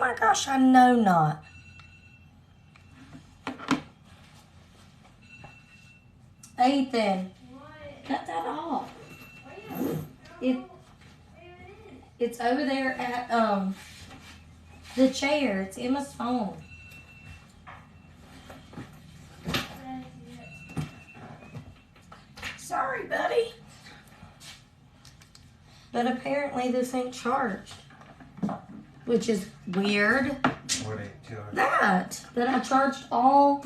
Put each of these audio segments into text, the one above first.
my gosh, I know not. Ethan, cut that off. It's over there at the chair. It's Emma's phone. Sorry, buddy. But apparently this ain't charged, which is weird. What ain't charged? That I charged all.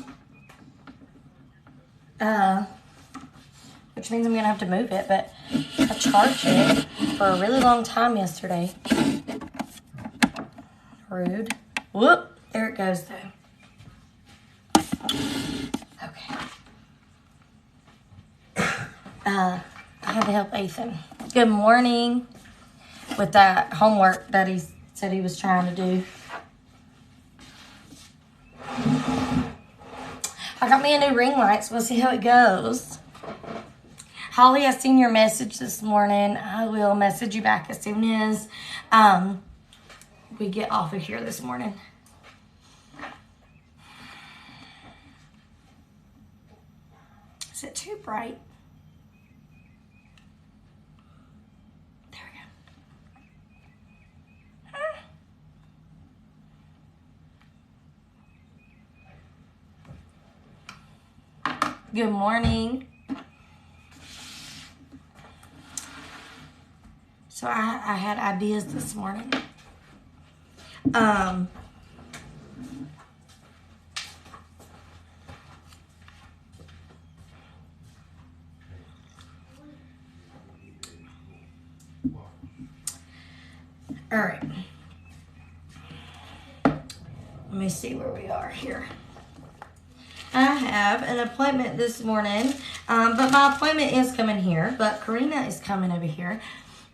Which means I'm gonna have to move it, but I charged it for a really long time yesterday. Rude. Whoop! There it goes though. Okay. I had to help Ethan. Good morning. With that homework that he said he was trying to do. I got me a new ring light, so we'll see how it goes. Holly, I seen your message this morning. I will message you back as soon as we get off of here this morning. Is it too bright? There we go. Good morning. So I had ideas this morning. All right. Let me see where we are here. I have an appointment this morning, but my appointment is coming here, but Karina is coming over here,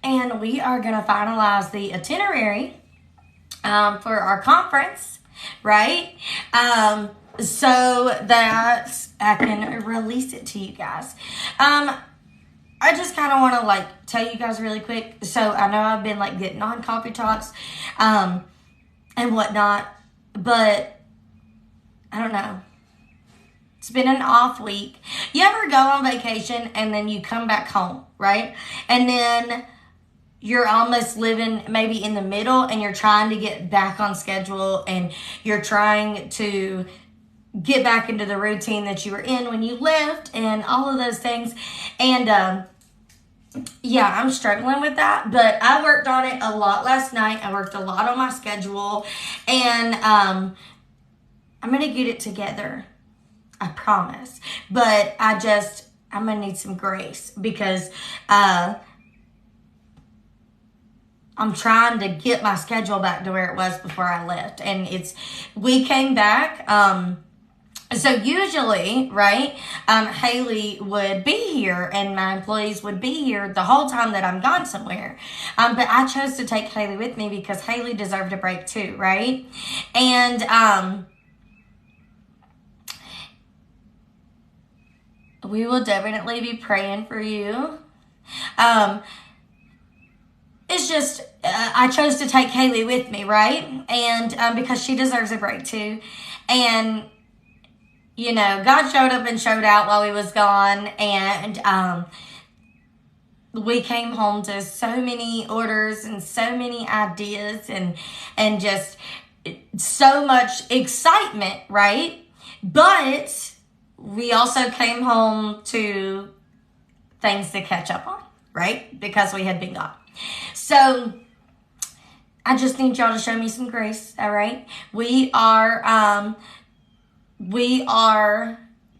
and we are going to finalize the itinerary for our conference, right? So that I can release it to you guys. I just kind of want to like tell you guys really quick. So I know I've been like getting on coffee talks, and whatnot, but I don't know. It's been an off week. You ever go on vacation and then you come back home, right? And then you're almost living maybe in the middle and you're trying to get back on schedule and you're trying to get back into the routine that you were in when you left and all of those things. And yeah, I'm struggling with that, but I worked on it a lot last night. I worked a lot on my schedule, and I'm going to get it together. I promise. But I'm going to need some grace because I'm trying to get my schedule back to where it was before I left. And we came back, so usually, right, Haley would be here and my employees would be here the whole time that I'm gone somewhere. But I chose to take Haley with me because Haley deserved a break too, right? And we will definitely be praying for you. It's just, I chose to take Haley with me, right? And because she deserves a break too. And you know, God showed up and showed out while we was gone, and we came home to so many orders and so many ideas and just so much excitement, right? But we also came home to things to catch up on, right? Because we had been gone. So I just need y'all to show me some grace, all right? We are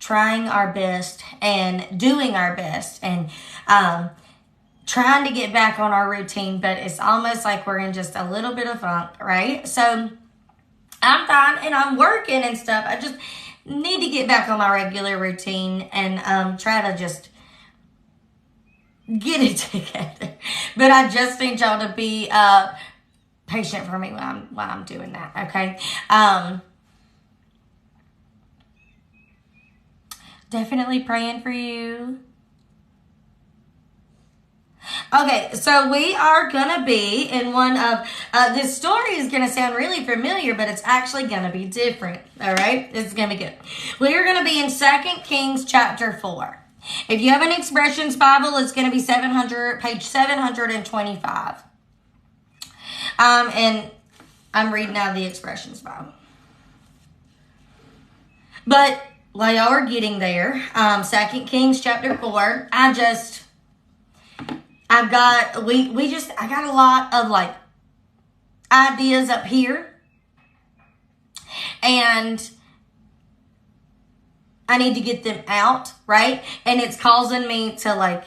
trying our best and doing our best and trying to get back on our routine, but it's almost like we're in just a little bit of funk, right? So I'm fine and I'm working and stuff. I just need to get back on my regular routine and try to just get it together. But I just need y'all to be patient for me while I'm doing that, okay? Definitely praying for you. Okay, so we are going to be in one of, this story is going to sound really familiar, but it's actually going to be different, all right? It's going to be good. We are going to be in 2 Kings chapter 4. If you have an Expressions Bible, it's going to be page 725. And I'm reading out of the Expressions Bible. But while y'all are getting there, 2 Kings chapter 4, I got a lot of like ideas up here, and I need to get them out, right? And it's causing me to like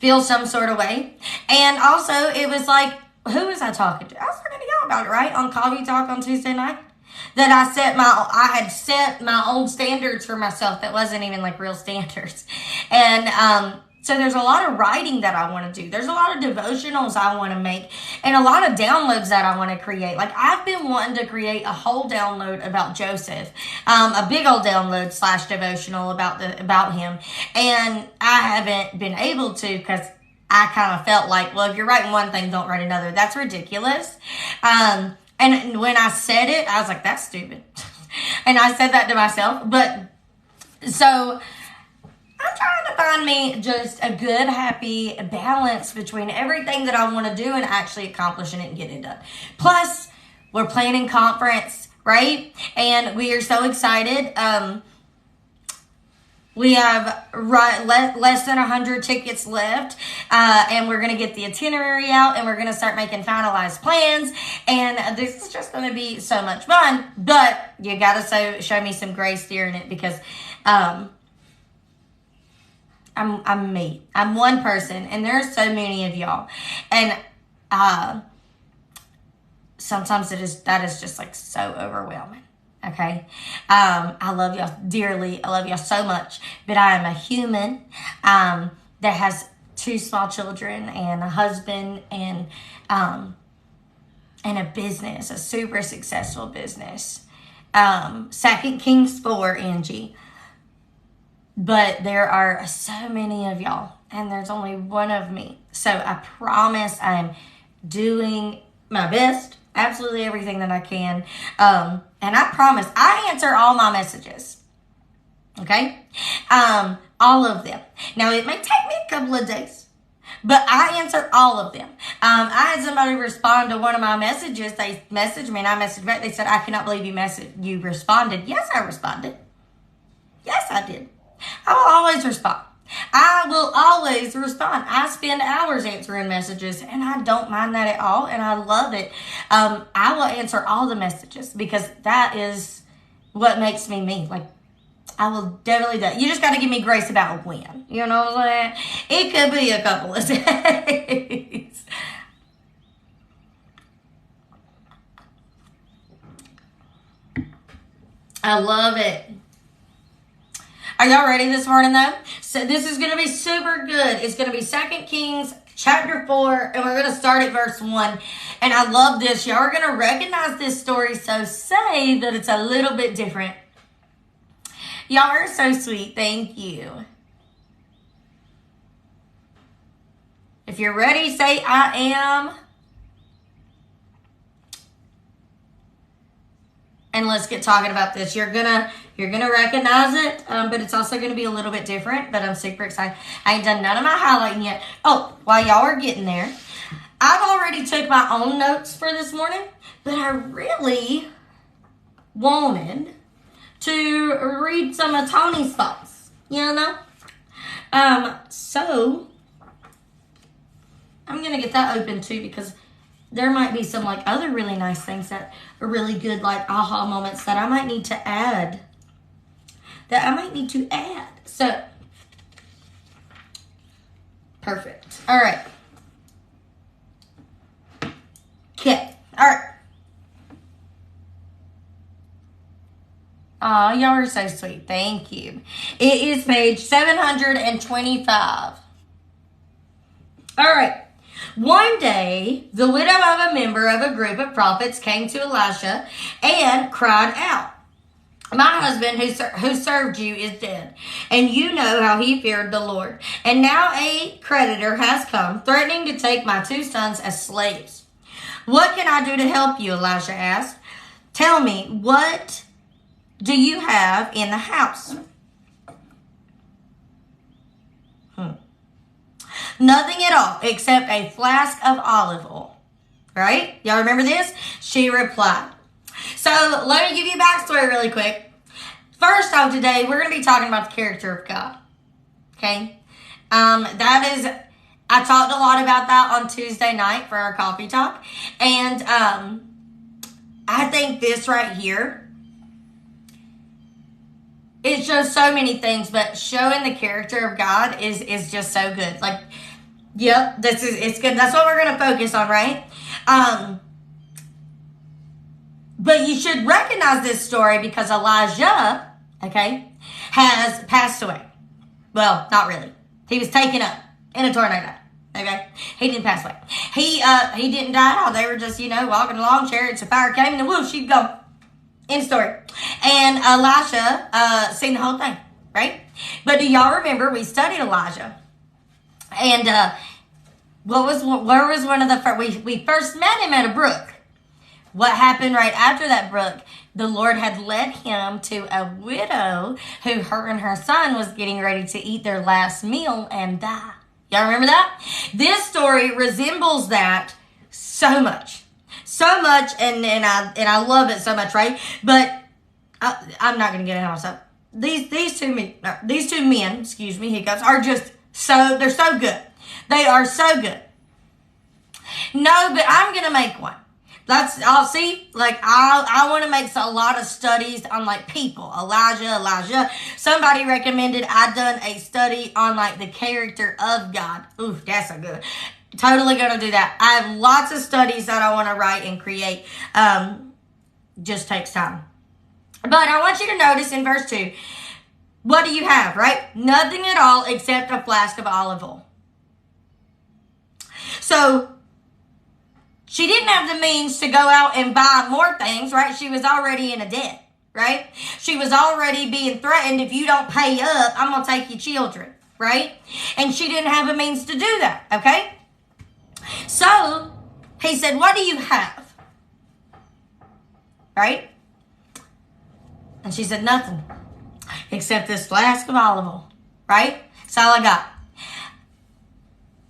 feel some sort of way. And also it was like, who was I talking to? I was talking to y'all about it, right? On Coffee Talk on Tuesday night. That I had set my own standards for myself that wasn't even like real standards. And so there's a lot of writing that I want to do. There's a lot of devotionals I want to make and a lot of downloads that I want to create. Like I've been wanting to create a whole download about Joseph, a big old download / devotional about him. And I haven't been able to because I kind of felt like, well, if you're writing one thing, don't write another. That's ridiculous. And when I said it, I was like, that's stupid. And I said that to myself. But so I'm trying to find me just a good, happy balance between everything that I want to do and actually accomplishing it and getting it done. Plus, we're planning conference, right? And we are so excited. We have less than 100 tickets left, and we're going to get the itinerary out, and we're going to start making finalized plans, and this is just going to be so much fun, but you got to show me some grace during it, because I'm me. I'm one person, and there's so many of y'all, and sometimes that is just like so overwhelming. Okay. I love y'all dearly. I love y'all so much, but I am a human, that has 2 small children and a husband and a business, a super successful business. 2 Kings 4, Angie. But there are so many of y'all and there's only one of me. So I promise I'm doing my best. Absolutely everything that I can. And I promise I answer all my messages. Okay? All of them. Now it may take me a couple of days, but I answer all of them. I had somebody respond to one of my messages. They messaged me and I messaged back. They said, I cannot believe you responded. Yes, I responded. Yes, I did. I will always respond. I will always respond. I spend hours answering messages and I don't mind that at all. And I love it. I will answer all the messages because that is what makes me me. Like, I will definitely do that. You just got to give me grace about when. You know what I'm saying? It could be a couple of days. I love it. Are y'all ready this morning, though? So this is going to be super good. It's going to be 2 Kings chapter 4, and we're going to start at verse 1. And I love this. Y'all are going to recognize this story, so say that it's a little bit different. Y'all are so sweet. Thank you. If you're ready, say, I am. And let's get talking about this. You're gonna recognize it, but it's also gonna be a little bit different. But I'm super excited. I ain't done none of my highlighting yet. Oh, while y'all are getting there, I've already took my own notes for this morning, but I really wanted to read some of Tony's thoughts. You know, so I'm gonna get that open too because there might be some like other really nice things that are really good, like aha moments that I might need to add. So, perfect. All right. Okay. All right. Aw, y'all are so sweet. Thank you. It is page 725. All right. One day, the widow of a member of a group of prophets came to Elisha and cried out, My husband who served you is dead, and you know how he feared the Lord. And now a creditor has come, threatening to take my 2 sons as slaves. What can I do to help you?" Elijah asked. "Tell me, what do you have in the house?" "Nothing at all, except a flask of olive oil." Right? Y'all remember this? She replied. So let me give you a backstory really quick. First off, today we're going to be talking about the character of God. Okay? I talked a lot about that on Tuesday night for our coffee talk. And I think this right here, it shows so many things, but showing the character of God is just so good. Like, yep, it's good. That's what we're going to focus on, right? But you should recognize this story because Elijah, okay, has passed away. Well, not really. He was taken up in a tornado. Okay, he didn't pass away. He didn't die at all. They were just, walking along. Chariots of fire came, and then whoosh, she'd go. End story. And Elisha seen the whole thing, right? But do y'all remember we studied Elijah? And where was one of the first? We first met him at a brook. What happened right after that brook? The Lord had led him to a widow who her and her son was getting ready to eat their last meal and die. Y'all remember that? This story resembles that so much. So much, and I love it so much, right? But I'm not going to get ahead of myself. These two men, hiccups, are just they're so good. They are so good. No, but I'm going to make one. I want to make a lot of studies on like people. Elijah. Somebody recommended I done a study on like the character of God. Ooh, that's a good. Totally going to do that. I have lots of studies that I want to write and create. Just takes time. But I want you to notice in verse 2, what do you have, right? Nothing at all except a flask of olive oil. So she didn't have the means to go out and buy more things, right? She was already in a debt, right? She was already being threatened. If you don't pay up, I'm going to take your children, right? And she didn't have a means to do that, okay? So he said, "What do you have?" Right? And she said, "Nothing except this flask of olive oil," right? That's all I got.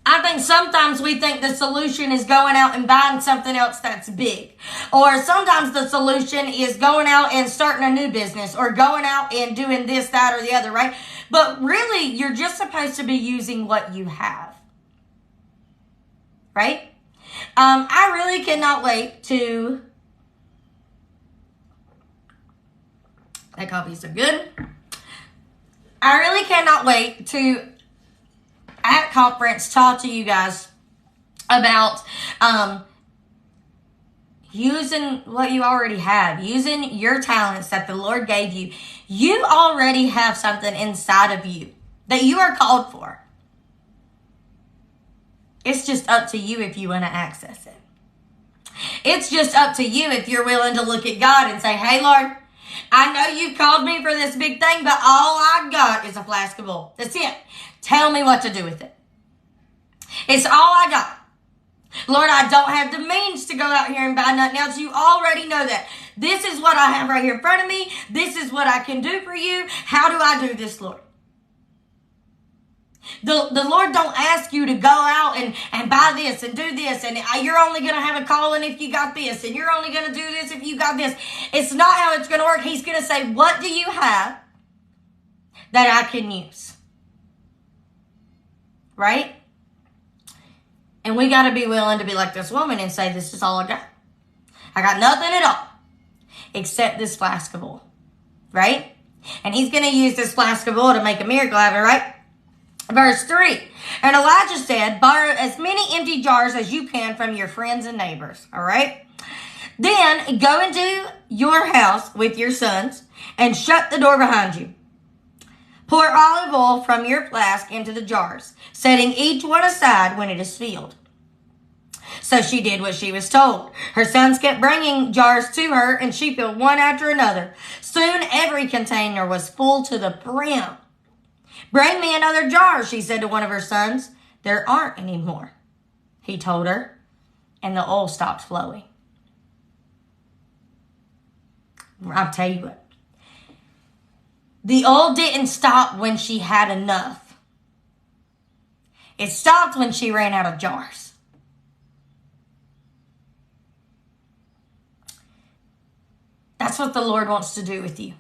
I think sometimes we think the solution is going out and buying something else that's big. Or sometimes the solution is going out and starting a new business or going out and doing this, that, or the other, right? But really, you're just supposed to be using what you have. Right? I really cannot wait to... That coffee's so good. I really cannot wait to, at conference, talk to you guys about using what you already have, using your talents that the Lord gave you. You already have something inside of you that you are called for. It's just up to you if you want to access it. It's just up to you if you're willing to look at God and say, "Hey, Lord, I know you've called me for this big thing, but all I got is a flask of oil. That's it. Tell me what to do with it. It's all I got. Lord, I don't have the means to go out here and buy nothing else. You already know that. This is what I have right here in front of me. This is what I can do for you. How do I do this, Lord?" The Lord don't ask you to go out and buy this and do this, and you're only going to have a calling if you got this, and you're only going to do this if you got this. It's not how it's going to work. He's going to say, "What do you have that I can use?" Right? And we got to be willing to be like this woman and say, "This is all I got. I got nothing at all except this flask of oil." Right? And he's going to use this flask of oil to make a miracle out of it, right? Verse 3, and Elijah said, "Borrow as many empty jars as you can from your friends and neighbors." All right? "Then go into your house with your sons and shut the door behind you. Pour olive oil from your flask into the jars, setting each one aside when it is filled." So she did what she was told. Her sons kept bringing jars to her, and she filled one after another. Soon every container was full to the brim. "Bring me another jar," she said to one of her sons. "There aren't any more," he told her, and the oil stopped flowing. I'll tell you what. The oil didn't stop when she had enough. It stopped when she ran out of jars. That's what the Lord wants to do with you.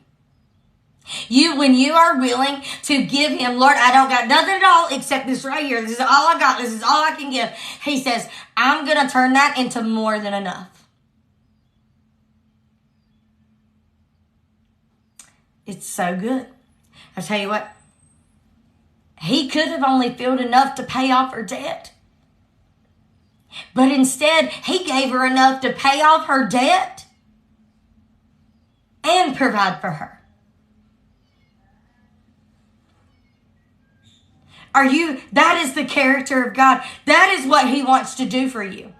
When you are willing to give him, "Lord, I don't got nothing at all except this right here. This is all I got. This is all I can give." He says, "I'm going to turn that into more than enough." It's so good. I tell you what, he could have only filled enough to pay off her debt. But instead, he gave her enough to pay off her debt and provide for her. That is the character of God. That is what he wants to do for you.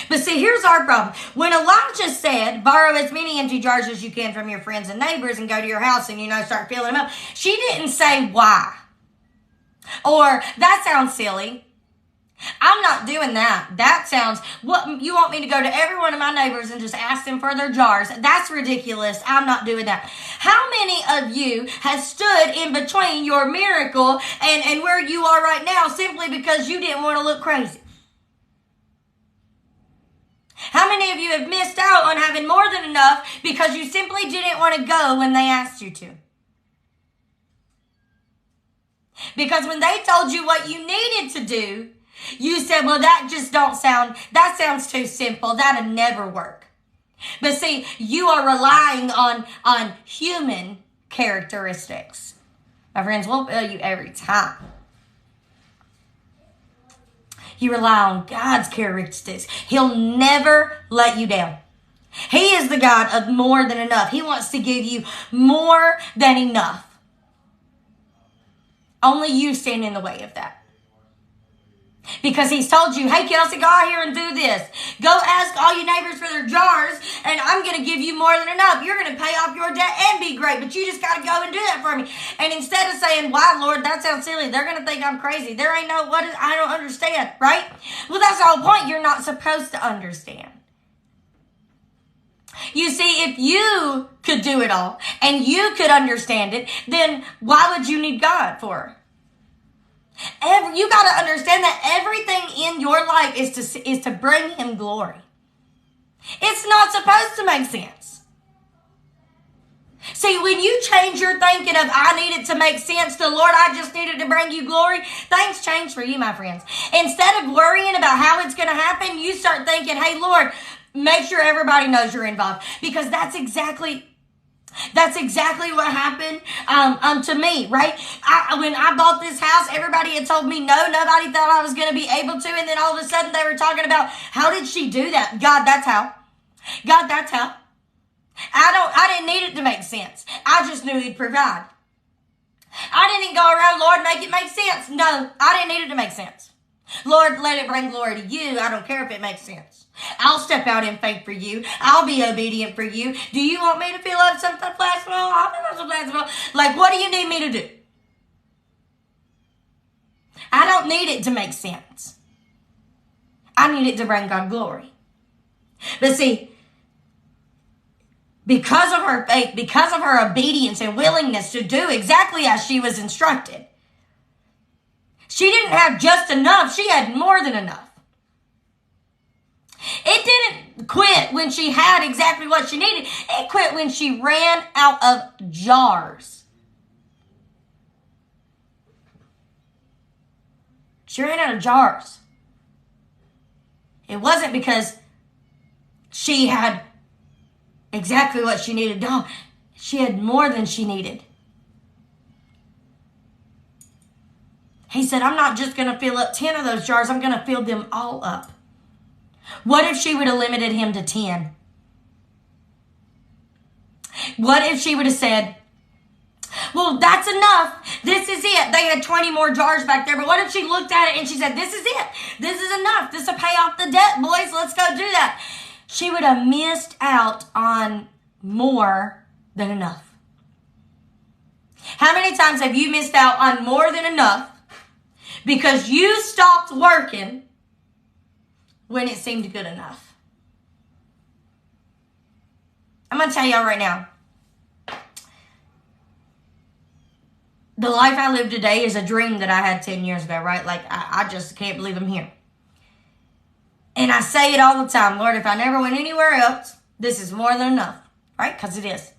But see, here's our problem. When Elijah said, "Borrow as many empty jars as you can from your friends and neighbors and go to your house and, start filling them up," she didn't say why. Or, "That sounds silly. I'm not doing that. That sounds, what, you want me to go to every one of my neighbors and just ask them for their jars? That's ridiculous. I'm not doing that." How many of you have stood in between your miracle and where you are right now simply because you didn't want to look crazy? How many of you have missed out on having more than enough because you simply didn't want to go when they asked you to? Because when they told you what you needed to do, you said, "Well, that sounds too simple. That'll never work." But see, you are relying on human characteristics. My friends, we'll fail you every time. You rely on God's characteristics. He'll never let you down. He is the God of more than enough. He wants to give you more than enough. Only you stand in the way of that. Because he's told you, "Hey, Kelsey, go out here and do this. Go ask all your neighbors for their jars, and I'm going to give you more than enough. You're going to pay off your debt and be great, but you just got to go and do that for me." And instead of saying, "Why, Lord, that sounds silly. They're going to think I'm crazy. There ain't I don't understand," right? Well, that's the whole point. You're not supposed to understand. You see, if you could do it all and you could understand it, then why would you need God for? You got to understand that everything in your life is to bring him glory. It's not supposed to make sense. See, when you change your thinking of, "I need it to make sense," to, "Lord, I just need it to bring you glory," things change for you, my friends. Instead of worrying about how it's going to happen, you start thinking, "Hey, Lord, make sure everybody knows you're involved." Because that's exactly what happened to me, right? When I bought this house, everybody had told me no. Nobody thought I was going to be able to. And then all of a sudden they were talking about, "How did she do that?" God, that's how. God, that's how. I didn't need it to make sense. I just knew he'd provide. I didn't go around, "Lord, make it make sense." No, I didn't need it to make sense. "Lord, let it bring glory to you. I don't care if it makes sense. I'll step out in faith for you. I'll be obedient for you. Do you want me to fill up some plastic? I'll fill up some plastic. Like, what do you need me to do?" I don't need it to make sense. I need it to bring God glory. But see, because of her faith, because of her obedience and willingness to do exactly as she was instructed, she didn't have just enough. She had more than enough. It didn't quit when she had exactly what she needed. It quit when she ran out of jars. She ran out of jars. It wasn't because she had exactly what she needed. No, she had more than she needed. He said, "I'm not just going to fill up 10 of those jars. I'm going to fill them all up." What if she would have limited him to 10? What if she would have said, Well, that's enough. This is it. They had 20 more jars back there. But what if she looked at it and she said, this is it. This is enough. This will pay off the debt, boys. Let's go do that. She would have missed out on more than enough. How many times have you missed out on more than enough because you stopped working when it seemed good enough? I'm going to tell y'all right now. The life I live today is a dream that I had 10 years ago, right? Like, I just can't believe I'm here. And I say it all the time. Lord, if I never went anywhere else, this is more than enough, right? Because it is.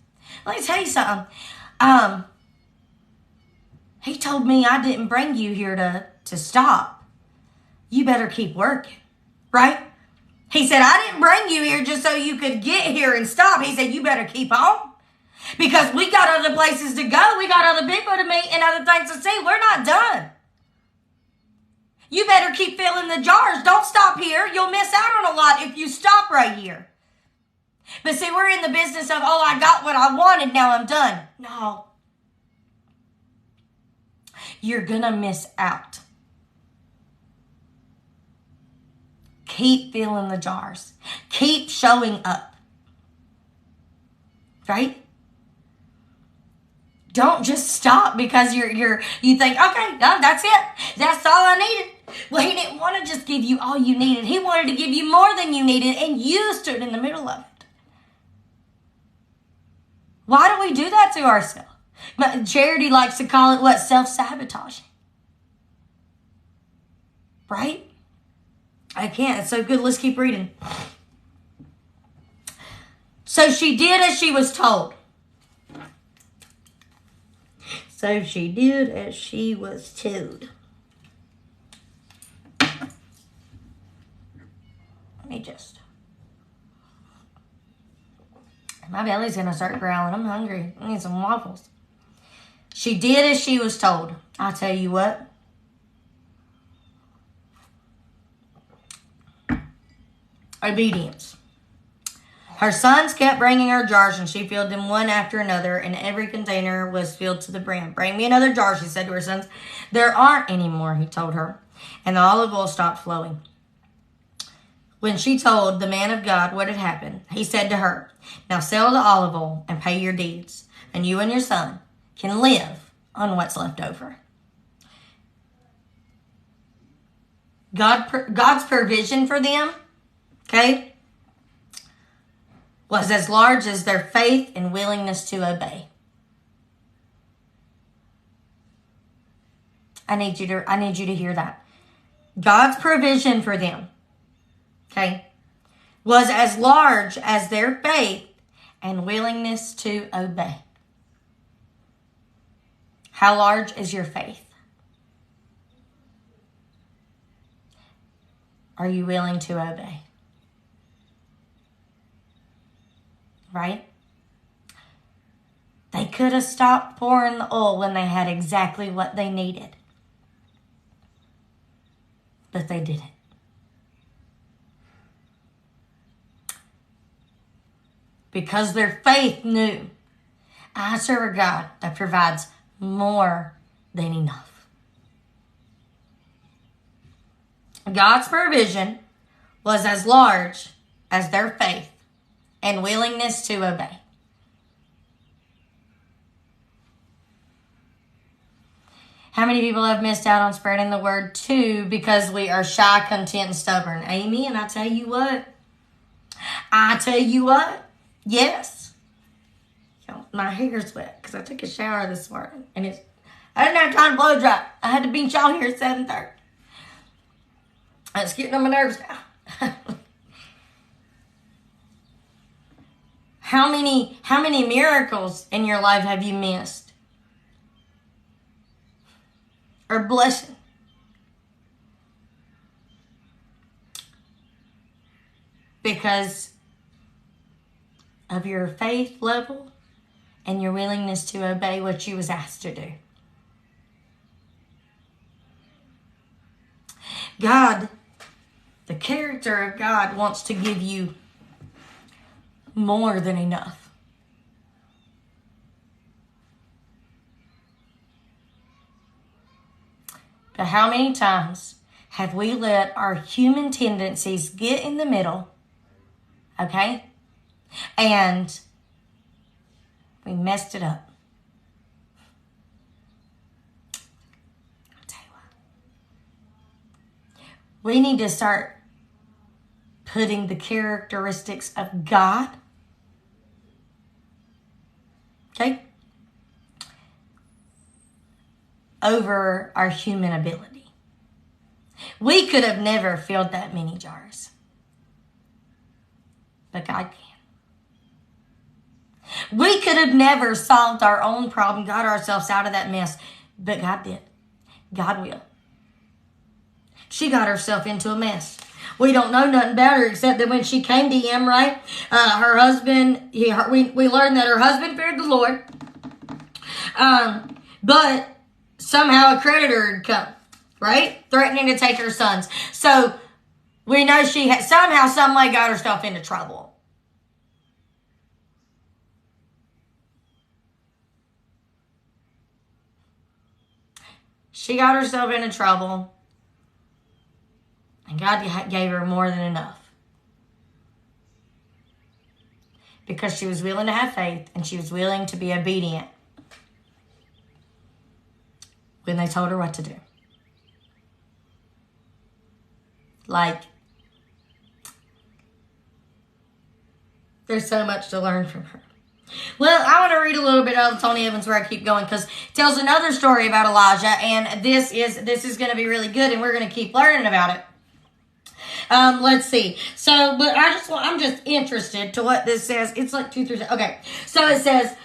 Let me tell you something. He told me I didn't bring you here to stop. You better keep working, right? He said, I didn't bring you here just so you could get here and stop. He said, you better keep on. Because we got other places to go. We got other people to meet and other things to see. We're not done. You better keep filling the jars. Don't stop here. You'll miss out on a lot if you stop right here. But see, we're in the business of, oh, I got what I wanted. Now I'm done. No. You're going to miss out. Keep filling the jars. Keep showing up. Right? Don't just stop because you think, okay, no, that's it. That's all I needed. Well, he didn't want to just give you all you needed. He wanted to give you more than you needed, and you stood in the middle of it. Why do we do that to ourselves? But Charity likes to call it what? Self-sabotaging. Right? I can't. It's so good. Let's keep reading. So she did as she was told. So she did as she was told. Let me just. My belly's going to start growling. I'm hungry. I need some waffles. She did as she was told. I tell you what. Obedience. Her sons kept bringing her jars, and she filled them one after another, and every container was filled to the brim. Bring me another jar, she said to her sons. There aren't any more, he told her. And the olive oil stopped flowing. When she told the man of God what had happened, he said to her, now sell the olive oil and pay your deeds, and you and your son can live on what's left over. God's provision for them, okay, was as large as their faith and willingness to obey. I need you to hear that. God's provision for them, okay, was as large as their faith and willingness to obey. How large is your faith? Are you willing to obey? Right? They could have stopped pouring the oil when they had exactly what they needed. But they didn't. Because their faith knew, I serve a God that provides more than enough. God's provision was as large as their faith and willingness to obey. How many people have missed out on spreading the word too because we are shy, content, and stubborn? Amen. I tell you what. Yes. My hair's wet because I took a shower this morning. And I didn't have time to blow dry. I had to be y'all here at 7:30. It's getting on my nerves now. How many miracles in your life have you missed? Or blessing? Because of your faith level and your willingness to obey what you was asked to do. God, the character of God wants to give you more than enough. But how many times have we let our human tendencies get in the middle, okay? And we messed it up. I'll tell you what. We need to start putting the characteristics of God, okay, over our human ability. We could have never filled that many jars, but God can. We could have never solved our own problem, got ourselves out of that mess, but God did. God will. She got herself into a mess. We don't know nothing about her except that when she came to him, right, her husband, we learned that her husband feared the Lord, but somehow a creditor had come, right, threatening to take her sons. So we know she had somehow, some way got herself into trouble. She got herself into trouble, and God gave her more than enough. Because she was willing to have faith, and she was willing to be obedient when they told her what to do. Like, there's so much to learn from her. Well, I want to read a little bit out of Tony Evans where I keep going, because it tells another story about Elijah, and this is going to be really good, and we're going to keep learning about it. Let's see. So, but I'm just interested to what this says. It's like 2 through 10. Okay. So it says,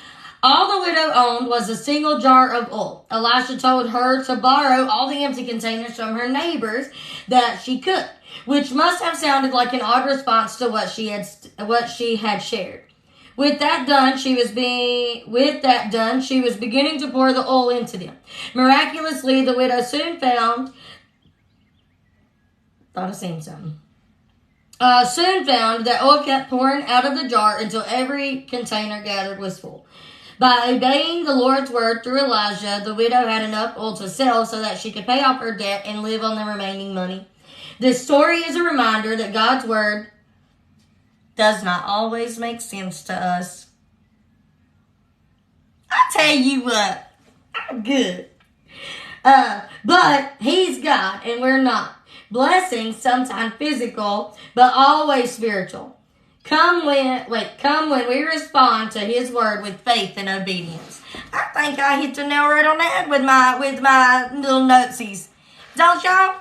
all the widow owned was a single jar of oil. Elisha told her to borrow all the empty containers from her neighbors that she could, which must have sounded like an odd response to what she had shared. With that done, she was beginning to pour the oil into them. Miraculously, the widow soon found that oil kept pouring out of the jar until every container gathered was full. By obeying the Lord's word through Elijah, the widow had enough oil to sell so that she could pay off her debt and live on the remaining money. This story is a reminder that God's word does not always make sense to us. I tell you what, I'm good. But he's God and we're not. Blessings, sometimes physical, but always spiritual, come when we respond to his word with faith and obedience. I think I hit the nail right on the head with my little noteses. Don't y'all?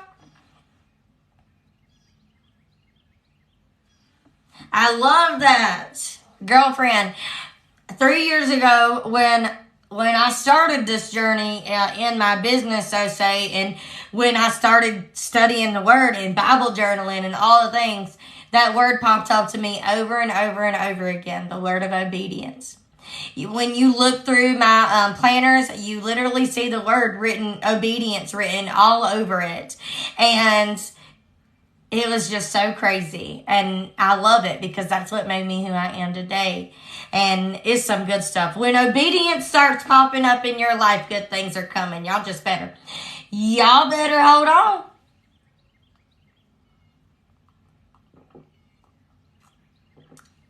I love that. Girlfriend, 3 years ago when I started this journey in my business, so say, and when I started studying the word and Bible journaling and all the things, that word popped up to me over and over and over again, the word of obedience. When you look through my planners, you literally see the word obedience written all over it. And it was just so crazy. And I love it because that's what made me who I am today. And it's some good stuff. When obedience starts popping up in your life, good things are coming. Y'all better hold on.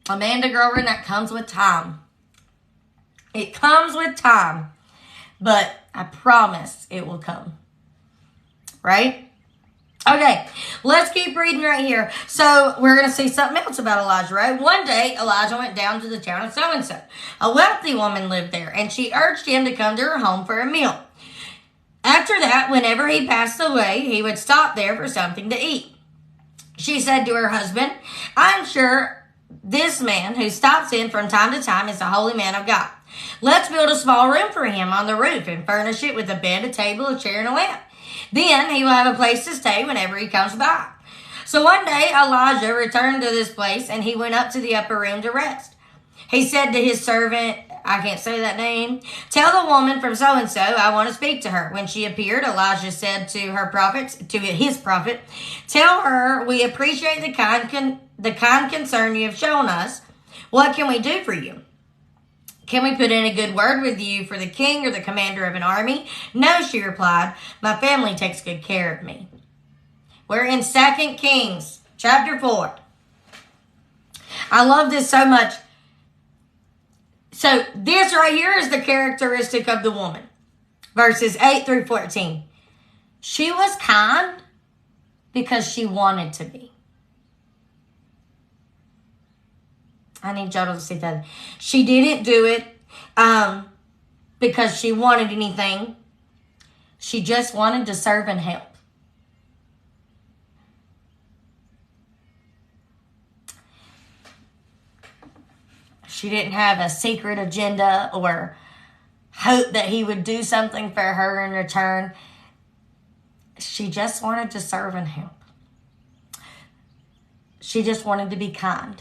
Amanda Grover, that comes with time. It comes with time. But I promise it will come. Right? Okay, let's keep reading right here. So we're going to see something else about Elijah, right? One day, Elijah went down to the town of so-and-so. A wealthy woman lived there, and she urged him to come to her home for a meal. After that, whenever he passed away, he would stop there for something to eat. She said to her husband, I'm sure this man who stops in from time to time is a holy man of God. Let's build a small room for him on the roof and furnish it with a bed, a table, a chair, and a lamp. Then he will have a place to stay whenever he comes by. So one day Elijah returned to this place and he went up to the upper room to rest. He said to his servant, I can't say that name, tell the woman from so-and-so I want to speak to her. When she appeared, Elijah said to his prophet, tell her we appreciate the kind concern you have shown us. What can we do for you? Can we put in a good word with you for the king or the commander of an army? No, she replied. My family takes good care of me. We're in 2 Kings, chapter 4. I love this so much. So this right here is the characteristic of the woman. Verses 8 through 14. She was kind because she wanted to be. I need y'all to see that. She didn't do it because she wanted anything. She just wanted to serve and help. She didn't have a secret agenda or hope that he would do something for her in return. She just wanted to serve and help. She just wanted to be kind.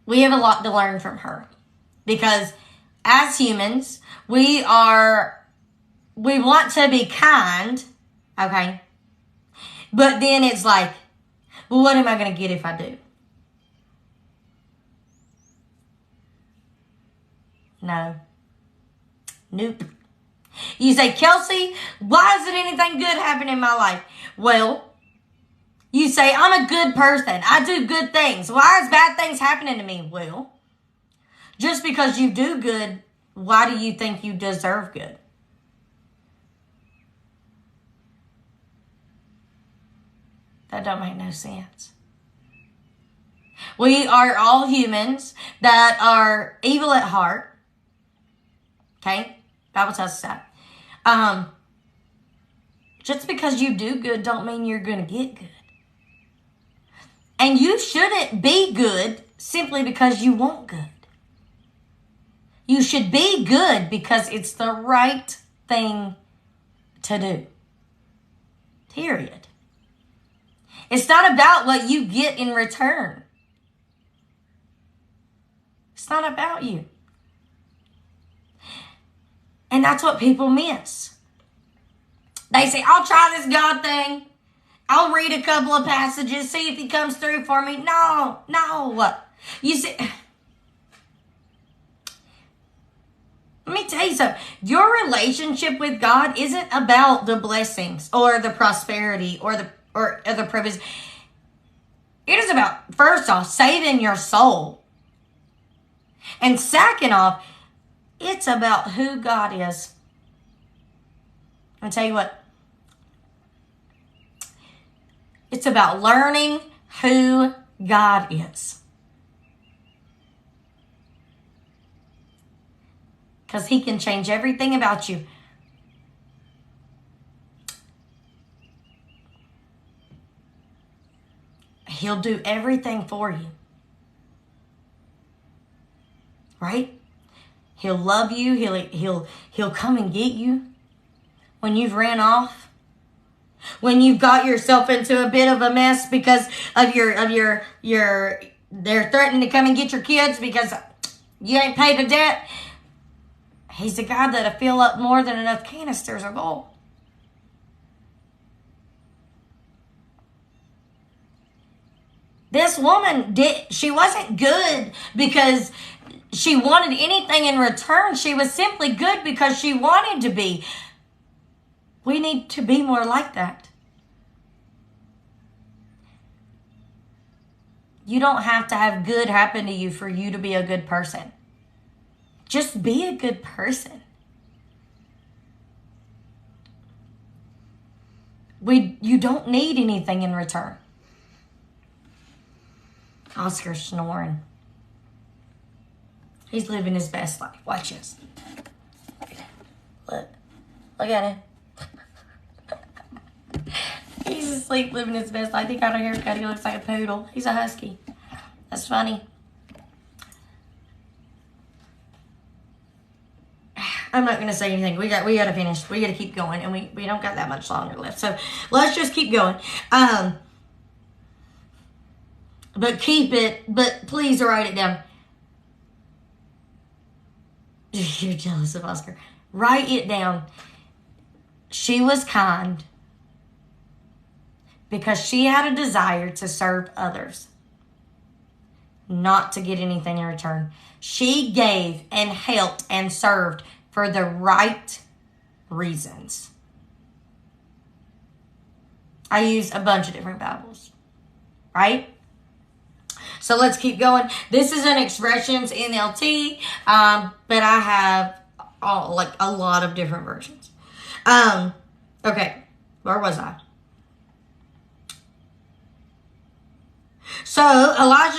We have a lot to learn from her because as humans, we want to be kind, okay? But then it's like, well, what am I going to get if I do? No. Nope. You say, Kelsey, why isn't anything good happening in my life? Well, you say, I'm a good person. I do good things. Why is bad things happening to me? Well, just because you do good, why do you think you deserve good? That don't make no sense. We are all humans that are evil at heart. Okay? Bible tells us that. Just because you do good don't mean you're going to get good. And you shouldn't be good simply because you want good. You should be good because it's the right thing to do. Period. It's not about what you get in return. It's not about you. And that's what people miss. They say, I'll try this God thing. I'll read a couple of passages, see if he comes through for me. No. You see, let me tell you something. Your relationship with God isn't about the blessings or the prosperity or the privilege. It is about, first off, saving your soul. And second off, it's about who God is. I'll tell you what. It's about learning who God is. Because he can change everything about you. He'll do everything for you. Right? He'll love you. He'll come and get you when you've ran off. When you've got yourself into a bit of a mess because of they're threatening to come and get your kids because you ain't paid a debt. He's the God that'll fill up more than enough canisters of oil. This woman she wasn't good because she wanted anything in return. She was simply good because she wanted to be. We need to be more like that. You don't have to have good happen to you for you to be a good person. Just be a good person. You don't need anything in return. Oscar's snoring. He's living his best life. Watch this. Look at him. He's asleep, living his best life. He got a haircut. He looks like a poodle. He's a husky. That's funny. I'm not gonna say anything. We gotta finish. We gotta keep going, and we don't got that much longer left. So let's just keep going. But please write it down. You're jealous of Oscar. Write it down. She was kind because she had a desire to serve others. not to get anything in return. She gave and helped and served for the right reasons. I use a bunch of different Bibles, right? So let's keep going. This is an Expressions NLT, but I have a lot of different versions. Okay, where was I? So Elijah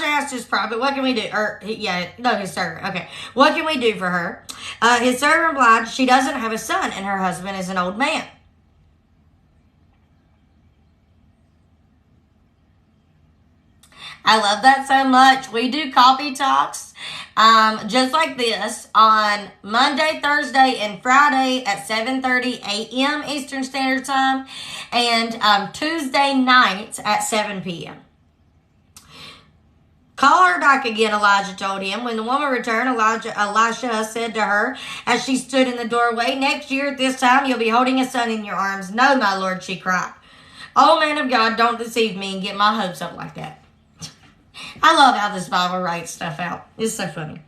asked his prophet, what can we do? His servant. Okay, what can we do for her? His servant replied, she doesn't have a son and her husband is an old man. I love that so much. We do coffee talks just like this on Monday, Thursday, and Friday at 7:30 a.m. Eastern Standard Time, and Tuesday nights at 7 p.m. Call her back again, Elijah told him. When the woman returned, Elisha said to her as she stood in the doorway, next year at this time you'll be holding a son in your arms. No, my lord, she cried. Oh, man of God, don't deceive me and get my hopes up like that. I love how this Bible writes stuff out. It's so funny.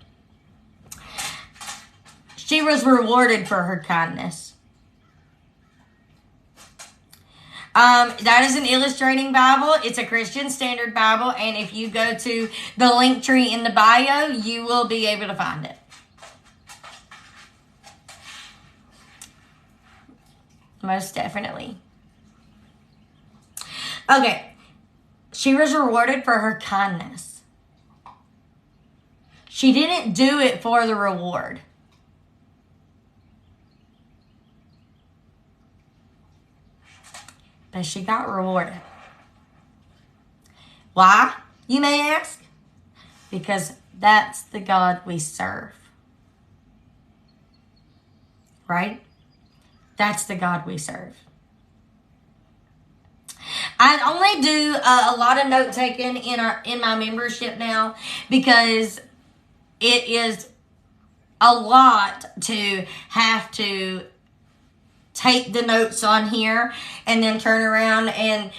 She was rewarded for her kindness. That is an illustrating Bible. It's a Christian Standard Bible. And if you go to the link tree in the bio, you will be able to find it. Most definitely. Okay. She was rewarded for her kindness. She didn't do it for the reward. But she got rewarded. Why, you may ask? Because that's the God we serve. Right? That's the God we serve. I only do a lot of note taking in my membership now because it is a lot to have to take the notes on here and then turn around and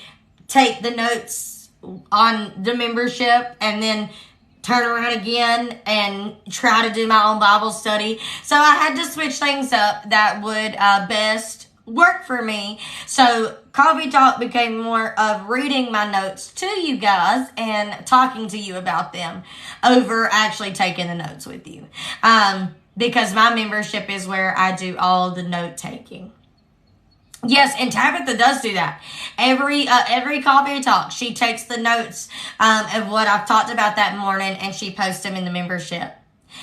take the notes on the membership and then turn around again and try to do my own Bible study. So I had to switch things up that would best work for me. So Coffee Talk became more of reading my notes to you guys and talking to you about them over actually taking the notes with you. Because my membership is where I do all the note taking. Yes, and Tabitha does do that. Every Coffee Talk, she takes the notes of what I've talked about that morning and she posts them in the membership.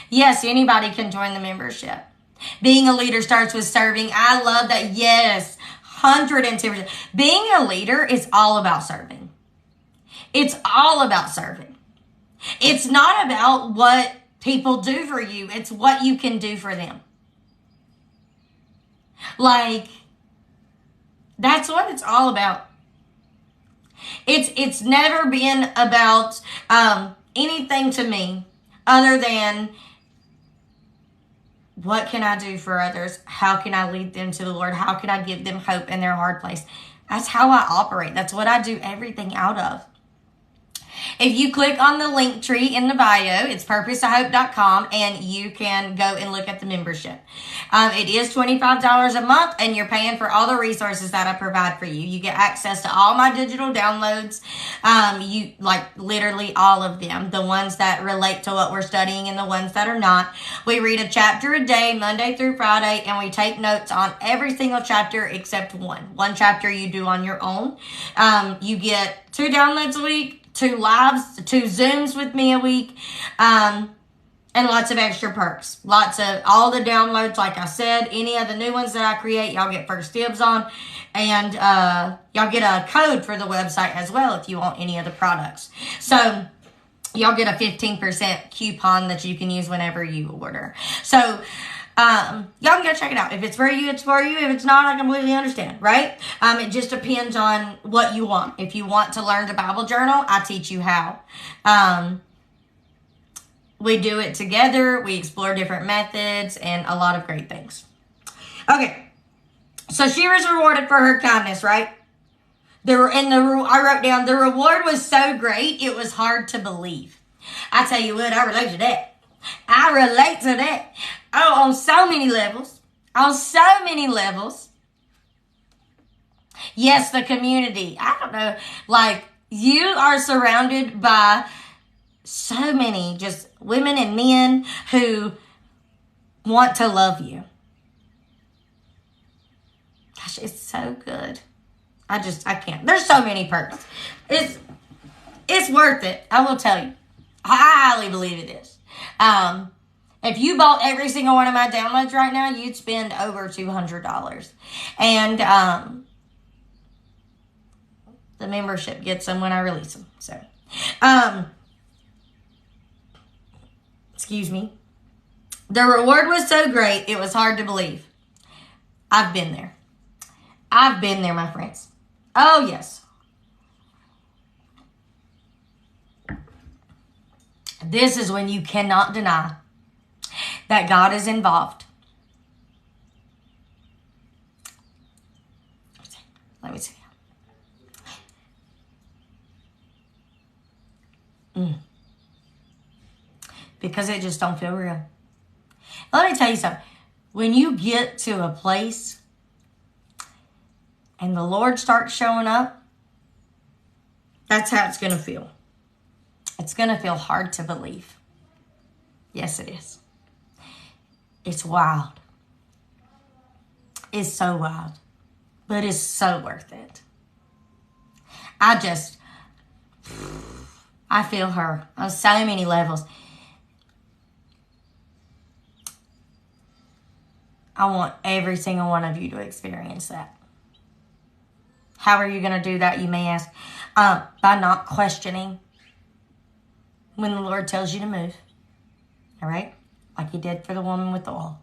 Yes, anybody can join the membership. Being a leader starts with serving. I love that. Yes, 110%. Being a leader is all about serving. It's all about serving. It's not about what people do for you. It's what you can do for them. That's what it's all about. It's never been about anything to me other than what can I do for others? How can I lead them to the Lord? How can I give them hope in their hard place? That's how I operate. That's what I do everything out of. If you click on the link tree in the bio, it's purposeofhope.com, and you can go and look at the membership. It is $25 a month, and you're paying for all the resources that I provide for you. You get access to all my digital downloads, literally all of them, the ones that relate to what we're studying and the ones that are not. We read a chapter a day, Monday through Friday, and we take notes on every single chapter except one. One chapter you do on your own. You get 2 downloads a week, 2 lives, 2 Zooms with me a week, and lots of extra perks. Lots of all the downloads, like I said, any of the new ones that I create, y'all get first dibs on, and y'all get a code for the website as well if you want any of the products. So y'all get a 15% coupon that you can use whenever you order. So y'all can go check it out. If it's for you, it's for you. If it's not, I completely understand, right? It just depends on what you want. If you want to learn the Bible journal, I teach you how. We do it together. We explore different methods and a lot of great things. Okay. So she was rewarded for her kindness, right? I wrote down, the reward was so great, it was hard to believe. I tell you what, I relate to that. I relate to that. Oh, on so many levels. On so many levels. Yes, the community. I don't know. Like, you are surrounded by so many just women and men who want to love you. Gosh, it's so good. I can't. There's so many perks. It's worth it. I will tell you. I highly believe it is. If you bought every single one of my downloads right now, you'd spend over $200. And the membership gets them when I release them. So, excuse me. The reward was so great, it was hard to believe. I've been there. I've been there, my friends. Oh, yes. This is when you cannot deny that God is involved. Let me see. Because it just don't feel real. Let me tell you something. When you get to a place and the Lord starts showing up, that's how it's going to feel. It's going to feel hard to believe. Yes, it is. It's wild. It's so wild. But it's so worth it. I feel her on so many levels. I want every single one of you to experience that. How are you going to do that, you may ask? By not questioning when the Lord tells you to move. All right? Like he did for the woman with the oil.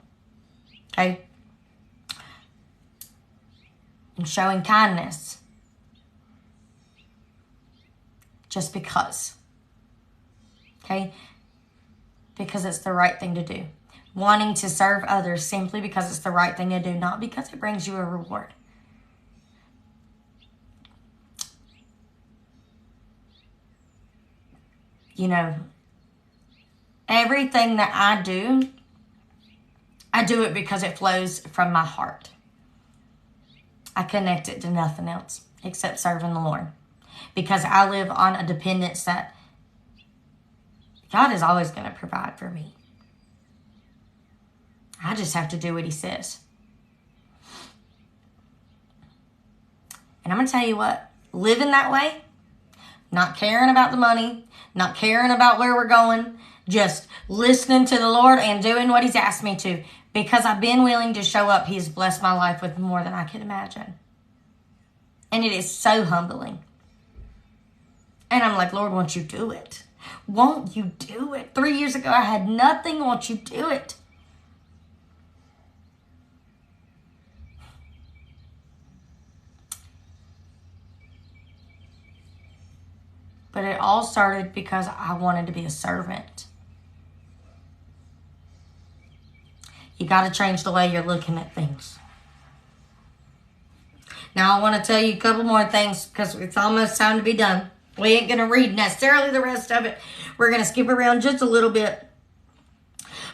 Okay? And showing kindness. Just because. Okay? Because it's the right thing to do. Wanting to serve others simply because it's the right thing to do, not because it brings you a reward. You know, everything that I do it because it flows from my heart. I connect it to nothing else except serving the Lord. Because I live on a dependence that God is always going to provide for me. I just have to do what he says. And I'm going to tell you what, living that way, not caring about the money, not caring about where we're going, just listening to the Lord and doing what he's asked me to. Because I've been willing to show up, he has blessed my life with more than I could imagine. And it is so humbling. And I'm like, Lord, won't you do it? Won't you do it? 3 years ago, I had nothing. Won't you do it? But it all started because I wanted to be a servant. You got to change the way you're looking at things. Now, I want to tell you a couple more things because it's almost time to be done. We ain't going to read necessarily the rest of it. We're going to skip around just a little bit.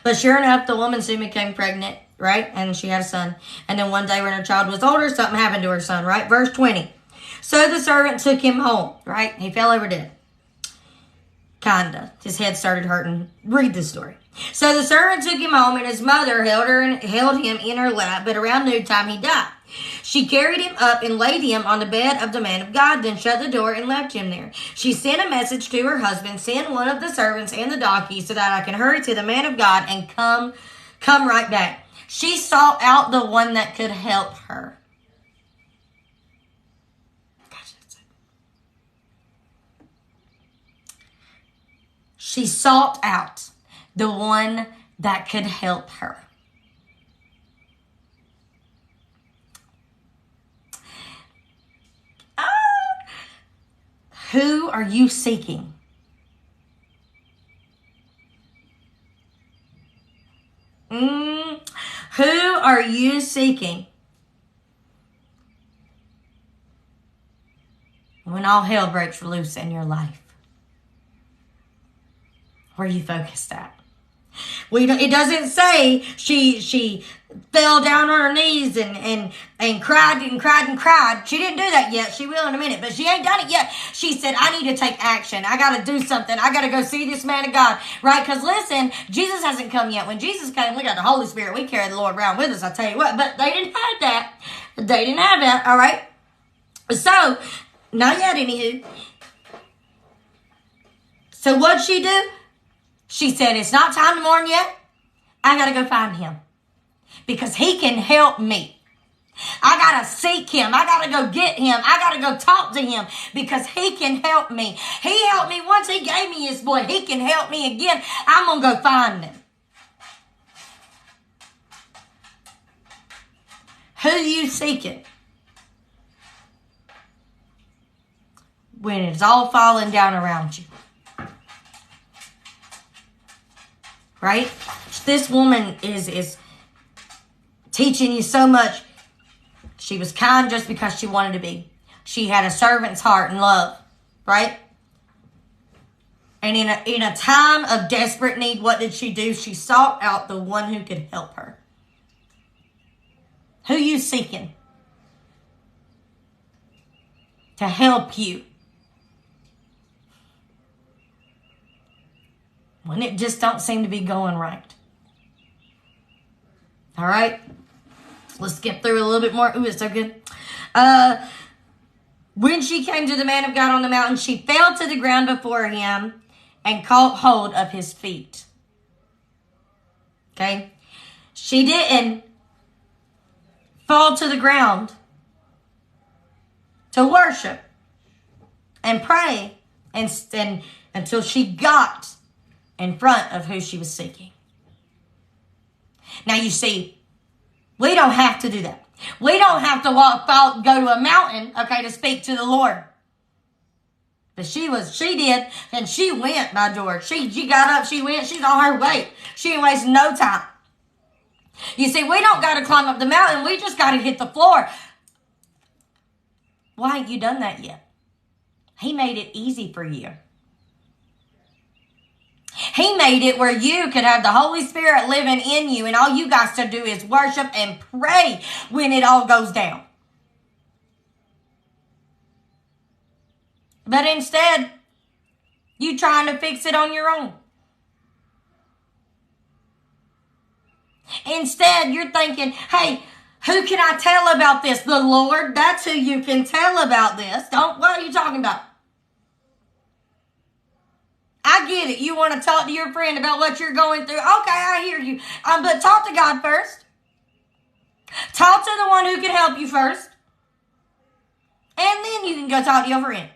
But sure enough, the woman soon became pregnant, right? And she had a son. And then one day when her child was older, something happened to her son, right? Verse 20. So the servant took him home, right? He fell over dead. Kinda. His head started hurting. Read the story. So the servant took him home, and his mother held him in her lap, but around noontime he died. She carried him up and laid him on the bed of the man of God, then shut the door and left him there. She sent a message to her husband, send one of the servants and the donkey so that I can hurry to the man of God and come right back. She sought out the one that could help her. She sought out the one that could help her. Who are you seeking? Who are you seeking? when all hell breaks loose in your life? Where are you focused at? It doesn't say she fell down on her knees and cried and cried and cried. She didn't do that yet. She will in a minute, but she ain't done it yet. She said, I need to take action. I got to do something. I got to go see this man of God, right? Because listen, Jesus hasn't come yet. When Jesus came, we got the Holy Spirit. We carry the Lord around with us, I tell you what. But they didn't have that. They didn't have that, all right? So, not yet, anywho. So what'd she do? She said, it's not time to mourn yet. I got to go find him because he can help me. I got to seek him. I got to go get him. I got to go talk to him because he can help me. He helped me once. He gave me his boy. He can help me again. I'm going to go find him. Who you seeking? When it's all falling down around you. Right? This woman is teaching you so much. She was kind just because she wanted to be. She had a servant's heart and love. Right? And in a time of desperate need, what did she do? She sought out the one who could help her. Who you seeking to help you? When it just don't seem to be going right. All right. Let's get through a little bit more. Ooh, it's so good. When she came to the man of God on the mountain, she fell to the ground before him and caught hold of his feet. Okay. She didn't fall to the ground to worship and pray and until she got in front of who she was seeking. Now you see, we don't have to do that. We don't have to go to a mountain, okay, to speak to the Lord. But she did, and she went, by George. She got up, she went, she's on her way. She didn't waste no time. You see, we don't got to climb up the mountain. We just got to hit the floor. Why ain't you done that yet? He made it easy for you. He made it where you could have the Holy Spirit living in you, and all you got to do is worship and pray when it all goes down. But instead, you trying to fix it on your own. Instead, you're thinking, hey, who can I tell about this? The Lord. That's who you can tell about this. What are you talking about? I get it. You want to talk to your friend about what you're going through. Okay, I hear you. But talk to God first. Talk to the one who can help you first. And then you can go talk to your friend.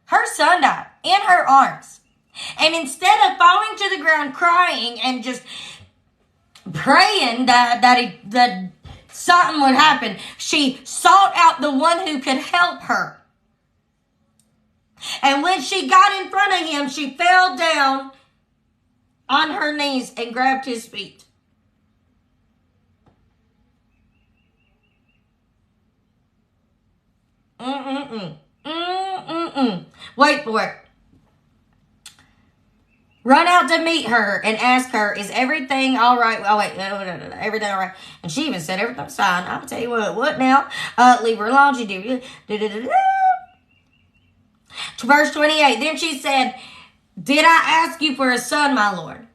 Her son died in her arms. And instead of falling to the ground crying and just praying that something would happen, she sought out the one who could help her. And when she got in front of him, she fell down on her knees and grabbed his feet. Wait for it. Run out to meet her and ask her, is everything all right? Oh, wait, no, everything all right? And she even said, everything's fine. I'll tell you what now? Leave her alone. She did. Verse 28, then she said, did I ask you for a son, my Lord?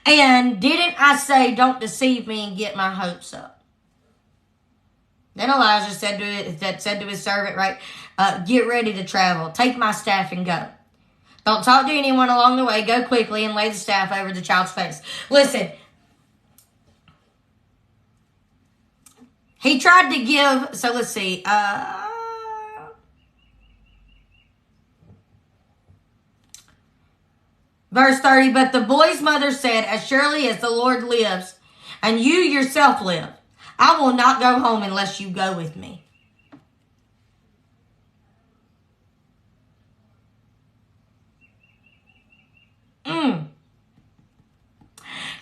And didn't I say, don't deceive me and get my hopes up? Then Elijah said to his servant, right, get ready to travel. Take my staff and go. Don't talk to anyone along the way. Go quickly and lay the staff over the child's face. Listen. He tried to give, so let's see. Verse 30, but the boy's mother said, as surely as the Lord lives, and you yourself live, I will not go home unless you go with me.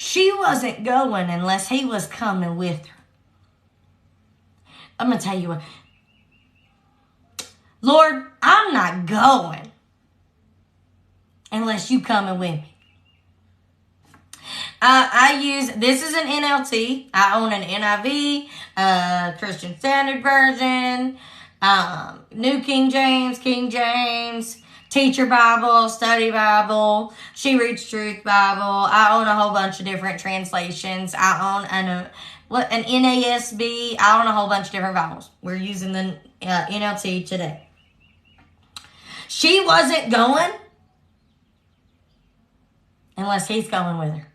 She wasn't going unless he was coming with her. I'm going to tell you what. Lord, I'm not going unless you coming with me. This is an NLT. I own an NIV, Christian Standard Version, New King James, Teacher Bible, Study Bible, She Reads Truth Bible. I own a whole bunch of different translations. I own an NASB. I own a whole bunch of different Bibles. We're using the NLT today. She wasn't going unless he's going with her.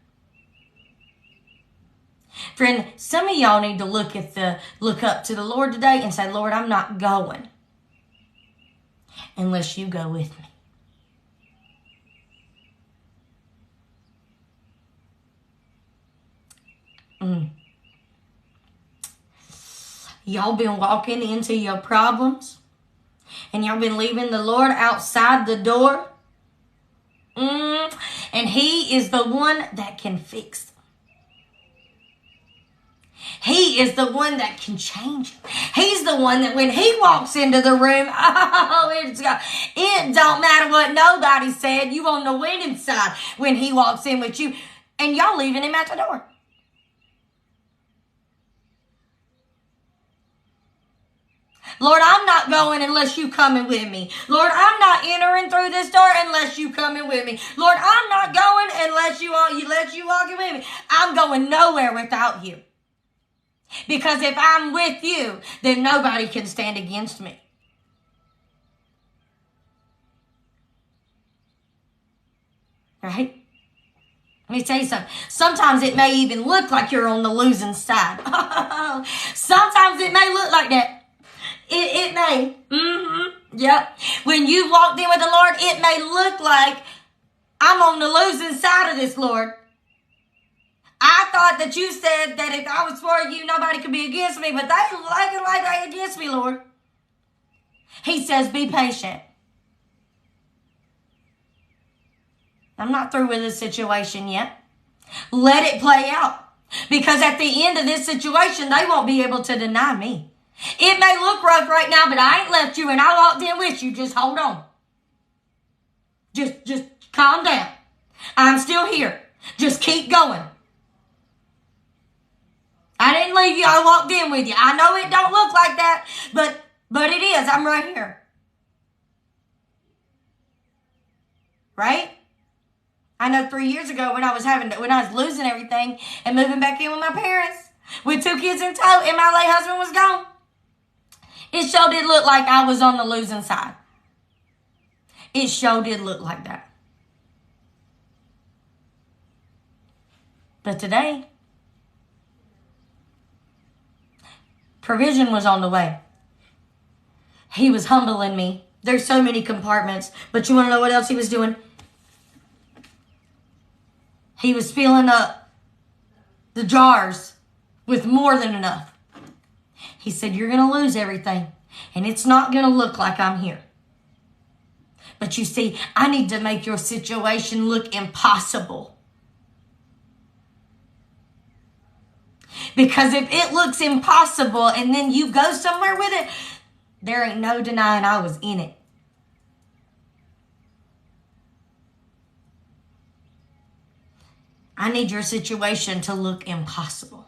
Friend, some of y'all need to look up to the Lord today and say, Lord, I'm not going unless you go with me. Y'all been walking into your problems and y'all been leaving the Lord outside the door. And he is the one that can fix them. He is the one that can change them. He's the one that when he walks into the room, it don't matter what nobody said. You on the winning side when he walks in with you. And y'all leaving him at the door. Lord, I'm not going unless you coming with me. Lord, I'm not entering through this door unless you coming with me. Lord, I'm not going unless you walking with me. I'm going nowhere without you. Because if I'm with you, then nobody can stand against me. Right? Let me tell you something. Sometimes it may even look like you're on the losing side. Sometimes it may look like that. It may. Yep. When you walked in with the Lord, it may look like I'm on the losing side of this, Lord. I thought that you said that if I was for you, nobody could be against me, but they like they against me, Lord. He says, be patient. I'm not through with this situation yet. Let it play out. Because at the end of this situation, they won't be able to deny me. It may look rough right now, but I ain't left you and I walked in with you. Just hold on. Just calm down. I'm still here. Just keep going. I didn't leave you. I walked in with you. I know it don't look like that, but it is. I'm right here. Right? I know 3 years ago when I was losing everything and moving back in with my parents with 2 kids in tow and my late husband was gone. It sure did look like I was on the losing side. It sure did look like that. But today, provision was on the way. He was humbling me. There's so many compartments, but you want to know what else he was doing? He was filling up the jars with more than enough. He said, you're going to lose everything, and it's not going to look like I'm here. But you see, I need to make your situation look impossible. Because if it looks impossible and then you go somewhere with it, there ain't no denying I was in it. I need your situation to look impossible.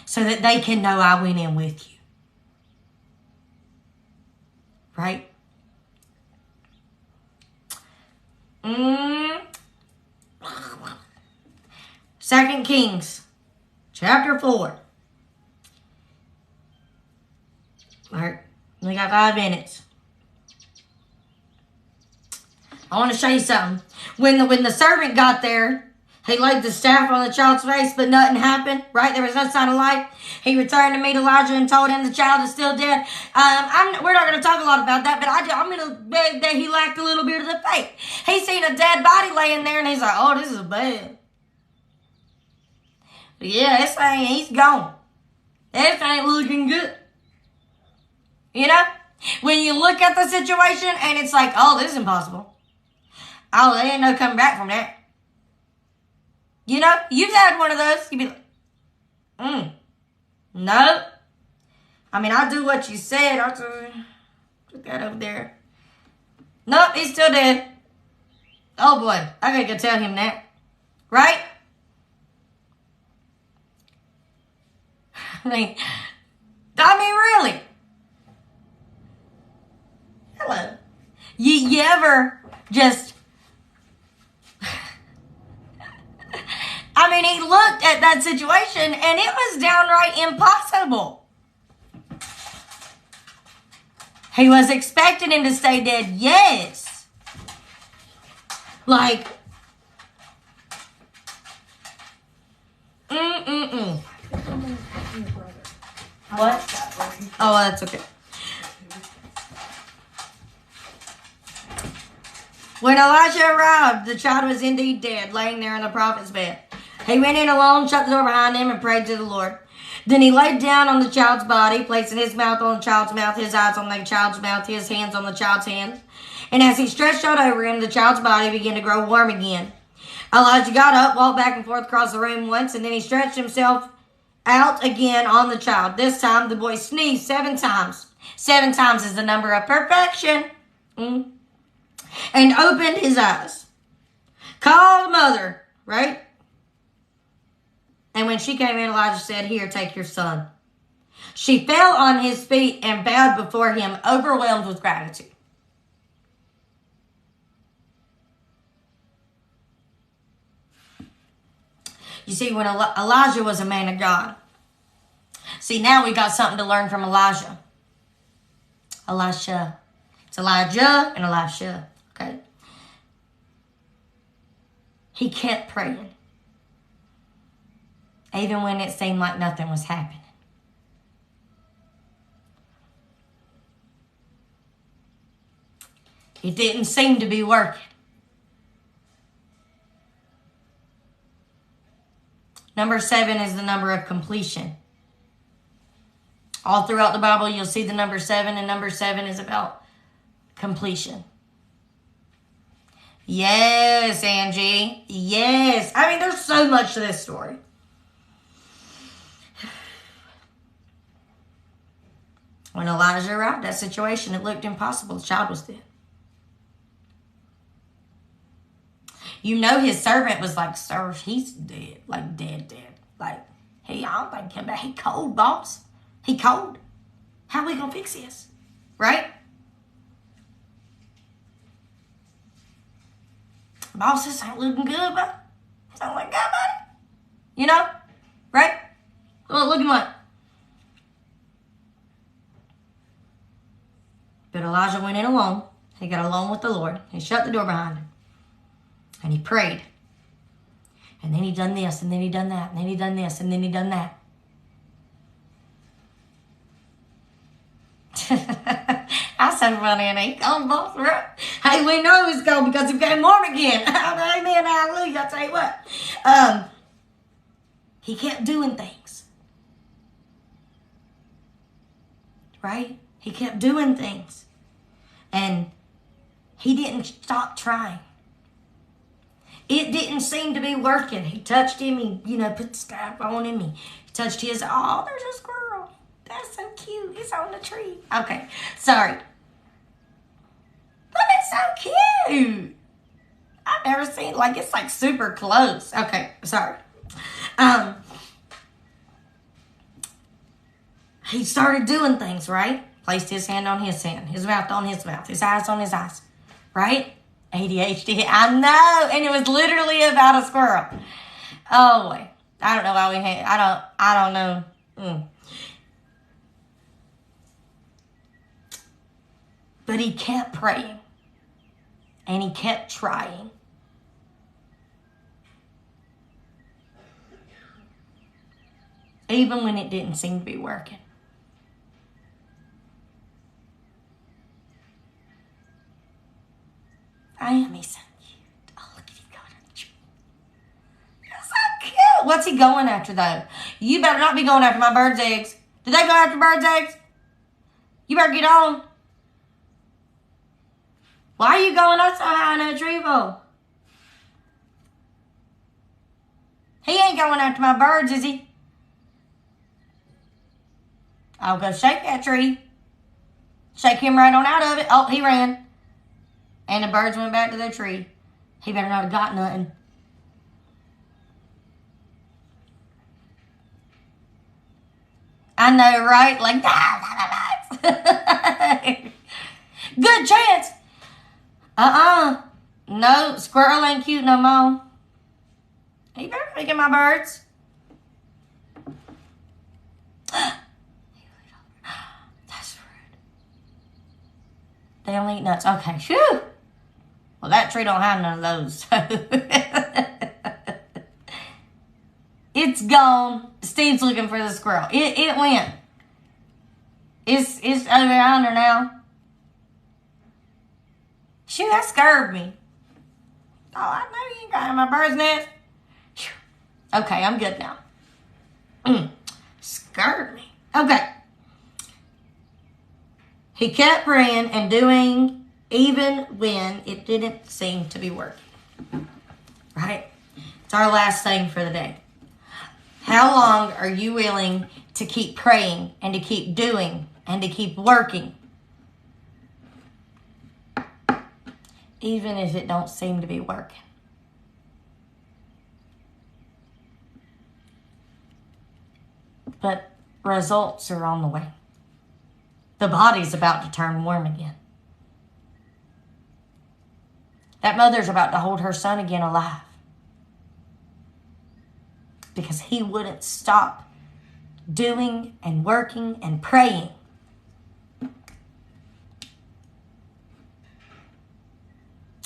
So that they can know I went in with you. Right? 2 Kings, chapter 4. All right, we got 5 minutes. I want to show you something. When the servant got there, he laid the staff on the child's face, but nothing happened, right? There was no sign of life. He returned to meet Elijah and told him the child is still dead. We're not going to talk a lot about that, but I'm going to bet that he lacked a little bit of the faith. He seen a dead body laying there, and he's like, oh, this is bad. Yeah, this thing, he's gone. This ain't looking good. You know? When you look at the situation, and it's like, oh, this is impossible. Oh, there ain't no coming back from that. You know, you've had one of those. You'd be like, no. I mean, I'll do what you said. I'll put that over there. Nope, he's still dead. Oh boy, I gotta go tell him that. Right? I mean, really. Hello. You ever just... I mean, he looked at that situation and it was downright impossible. He was expecting him to stay dead, yes. Like, What? Oh, that's okay. When Elijah arrived, the child was indeed dead, laying there in the prophet's bed. He went in alone, shut the door behind him, and prayed to the Lord. Then he laid down on the child's body, placing his mouth on the child's mouth, his eyes on the child's mouth, his hands on the child's hands. And as he stretched out over him, the child's body began to grow warm again. Elijah got up, walked back and forth across the room once, and then he stretched himself out again on the child. This time, the boy sneezed 7 times. 7 times is the number of perfection. And opened his eyes. Called the mother, right? And when she came in, Elijah said, "Here, take your son." She fell on his feet and bowed before him, overwhelmed with gratitude. You see, when Elijah was a man of God. See, now we got something to learn from Elijah. Elisha. It's Elijah and Elisha. Okay? He kept praying. Even when it seemed like nothing was happening. It didn't seem to be working. Number 7 is the number of completion. All throughout the Bible, you'll see the number 7, and number 7 is about completion. Yes, Angie. Yes. I mean, there's so much to this story. When Elijah arrived, that situation, it looked impossible. The child was dead. You know his servant was like, "Sir, he's dead." Like, dead. Like, hey, I don't think him back. He cold, boss. He cold. How we gonna fix this? Right? Boss, this ain't looking good, but this ain't looking good, buddy. You know? Right? Well, looking what? But Elijah went in alone. He got alone with the Lord. He shut the door behind him. And he prayed. And then he done this, and then he done that, and then he done this, and then he done that. I said, funny, and he come boss, right? Hey, we know he's gone because he became warm again. Amen, hallelujah. I'll tell you what. He kept doing things. Right? He kept doing things. And he didn't stop trying. It didn't seem to be working. He touched him. He, put the staff on him. He touched his. Oh, there's a squirrel. That's so cute. It's on the tree. Okay, sorry. But it's so cute. I've never seen, it's like super close. Okay, sorry. He started doing things, right? Placed his hand on his hand, his mouth on his mouth, his eyes on his eyes, right? ADHD, I know, and it was literally about a squirrel. Oh boy, I don't know why we had. I don't know. But he kept praying, and he kept trying. Even when it didn't seem to be working. I am. He's so cute. Oh, look at him going on the tree. He's so cute. What's he going after, though? You better not be going after my bird's eggs. Did they go after bird's eggs? You better get on. Why are you going up so high in that tree for? He ain't going after my birds, is he? I'll go shake that tree. Shake him right on out of it. Oh, he ran. And the birds went back to their tree. He better not have got nothing. I know, right? Like, good chance. No, squirrel ain't cute no more. You better look at my birds. That's rude. They don't eat nuts. Okay, phew. Well, that tree don't have none of those. It's gone. Steve's looking for the squirrel. It went. It's over yonder now. Shoot, that scared me. Oh, I know you ain't got in my bird's nest. Okay, I'm good now. Scared me. Okay. He kept praying and doing even when it didn't seem to be working. Right? It's our last thing for the day. How long are you willing to keep praying and to keep doing and to keep working? Even if it don't seem to be working. But results are on the way. The body's about to turn warm again. That mother's about to hold her son again alive. Because he wouldn't stop doing and working and praying.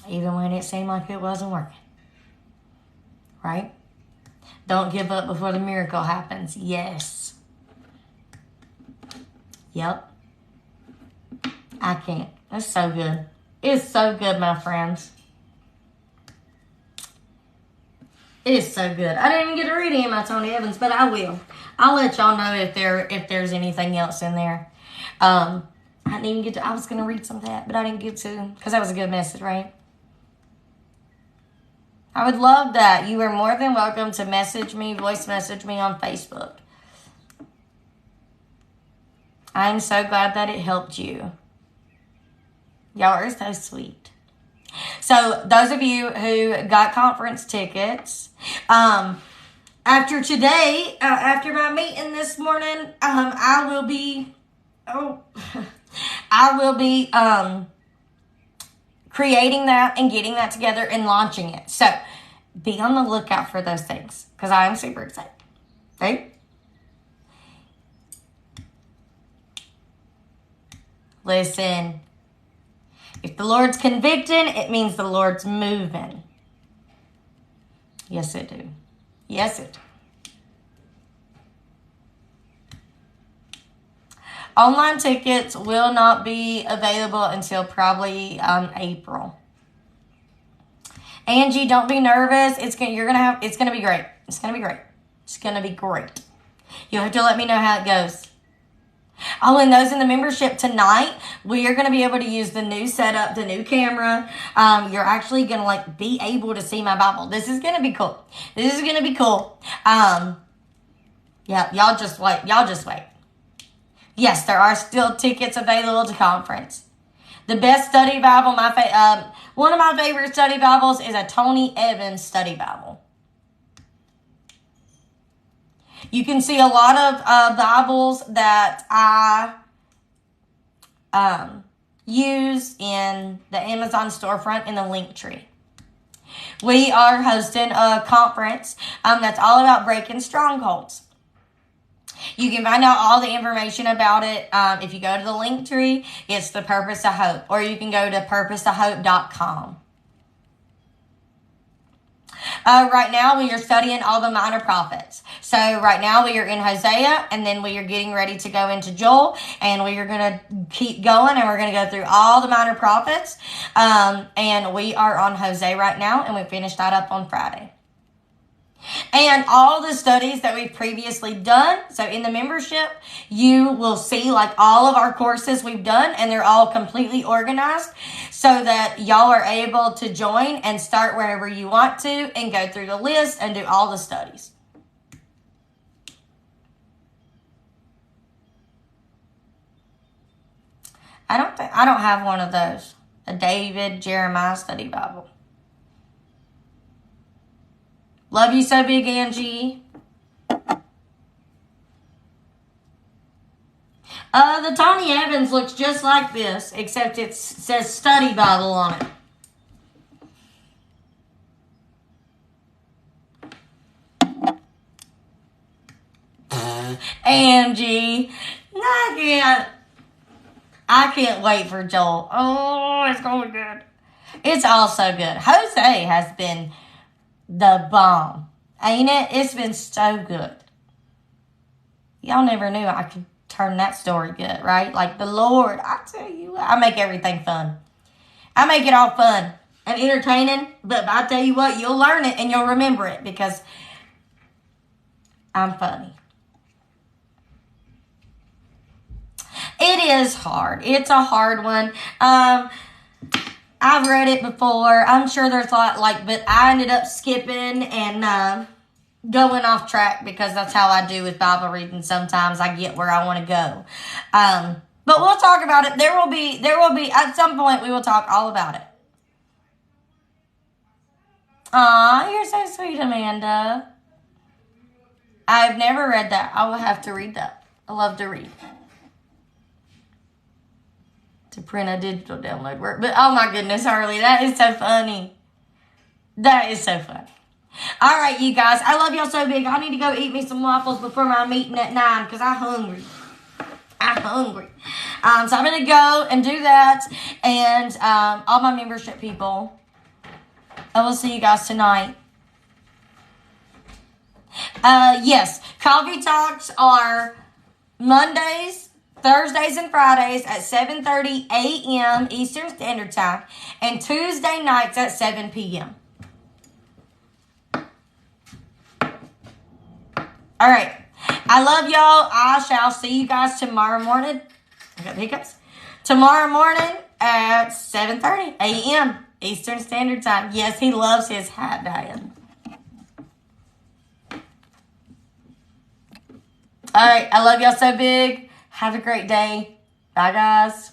Even when it seemed like it wasn't working. Right? Don't give up before the miracle happens. Yes. Yep. I can't. It's so good. It's so good, my friends. It's so good. I didn't even get to read any of my Tony Evans, but I will. I'll let y'all know if there's anything else in there. I didn't even get to. I was going to read some of that, but I didn't get to because that was a good message, right? I would love that. You are more than welcome to message me, voice message me on Facebook. I'm so glad that it helped you. Y'all are so sweet. So those of you who got conference tickets, after today, after my meeting this morning, I will be creating that and getting that together and launching it. So be on the lookout for those things because I am super excited. Right? Listen, if the Lord's convicting, it means the Lord's moving. Yes, it do. Yes, it do. Online tickets will not be available until probably April. Angie, don't be nervous. It's gonna be great. It's gonna be great. It's gonna be great. You'll have to let me know how it goes. Oh, and those in the membership tonight, we are going to be able to use the new setup, the new camera. You're actually going to be able to see my Bible. This is going to be cool. Yeah, y'all just wait. Yes, there are still tickets available to conference. The best study Bible, one of my favorite study Bibles is a Tony Evans study Bible. You can see a lot of Bibles that I use in the Amazon storefront in the link tree. We are hosting a conference that's all about breaking strongholds. You can find out all the information about it if you go to the link tree. It's the Purpose of Hope, or you can go to purposeofhope.com. Right now, we are studying all the minor prophets. So right now, we are in Hosea, and then we are getting ready to go into Joel, and we are going to keep going, and we're going to go through all the minor prophets. And we are on Hosea right now, and we finished that up on Friday. And all the studies that we've previously done, so in the membership, you will see like all of our courses we've done, and they're all completely organized so that y'all are able to join and start wherever you want to and go through the list and do all the studies. I don't have one of those. A David Jeremiah study Bible. Love you so big, Angie. The Tony Evans looks just like this, except it says study Bible on it. Angie, I can't wait for Joel. Oh, it's going to be good. It's all so good. Jose has been the bomb. Ain't it? It's been so good. Y'all never knew I could turn that story good, right? Like the Lord, I tell you what, I make everything fun. I make it all fun and entertaining, but I tell you what, you'll learn it and you'll remember it because I'm funny. It is hard. It's a hard one. I've read it before. I'm sure there's a lot but I ended up skipping and going off track because that's how I do with Bible reading. Sometimes I get where I want to go. But we'll talk about it. There will be, at some point, we will talk all about it. Aw, you're so sweet, Amanda. I've never read that. I will have to read that. I love to read. To print a digital download work. But oh my goodness, Harley, that is so funny. That is so funny. All right, you guys. I love y'all so big. I need to go eat me some waffles before my meeting at 9 because I'm hungry. So I'm going to go and do that. And all my membership people, I will see you guys tonight. Yes, Coffee Talks are Mondays, Thursdays, and Fridays at 7:30 a.m. Eastern Standard Time, and Tuesday nights at 7 p.m. All right. I love y'all. I shall see you guys tomorrow morning. I got the hiccups. Tomorrow morning at 7:30 a.m. Eastern Standard Time. Yes, he loves his hat, Diane. All right. I love y'all so big. Have a great day. Bye, guys.